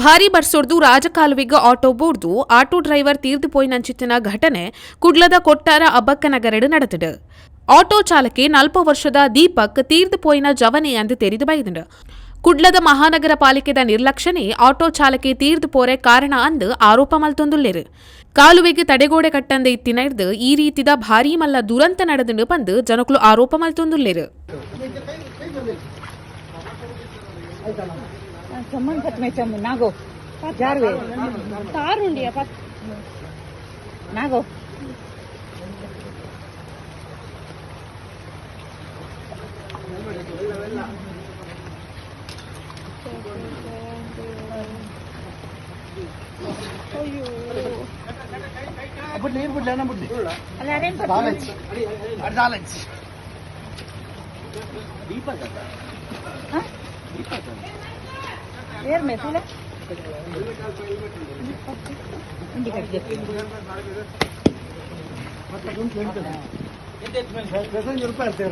ಭಾರಿ ಬರ್ಸೊಡ್ದು ರಾಜಕಾಲುವೆಗೆ auto ಬೋರ್ದು auto driver ತೀರ್ದು ಪೋಯಿನಂಚಿತ್ತಿನ ಘಟನೆ ಕುಡ್ಲದ ಕೊಟ್ಟಾರ ಅಬ್ಬಕ್ಕನಗರಡು ನಡೆದಿದೆ. ಆಟೋ ಚಾಲಕಿ 40 ವರ್ಷದ ದೀಪಕ್ ತೀರ್ದು ಪೋಯಿನ ಜವನೆ ಎಂದು ತೆರಿದು ಬೈದಿದೆ. ಕುಡ್ಲದ ಮಹಾನಗರ ಪಾಲಿಕೆದ ನಿರ್ಲಕ್ಷ್ಯನೇ ಆಟೋ ಚಾಲಕಿ ತೀರ್ದು ಪೋರೆ ಕಾರಣ ಅಂದು ಆರೋಪ ಮಲ್ತೊಂದುಲ್ಲೇರು. ಕಾಲುವೆಗೆ ತಡೆಗೋಡೆ ಕಟ್ಟಂದೆ ಇತ್ತಿನ ಹಿಡ್ದು ಈ ರೀತಿದ ಭಾರೀ ಮಲ್ಲ ದುರಂತ ನಡೆದು ಬಂದು ಜನಕುಲು ಆರೋಪ ಮಲ್ತೊಂದುಲ್ಲೇರು. नागो जारवे तारुंडिया नागो अब नहीं बुढ़ लेना बुढ़ अरे अरे दालच दालच दीपक हां यार मैं तो ₹20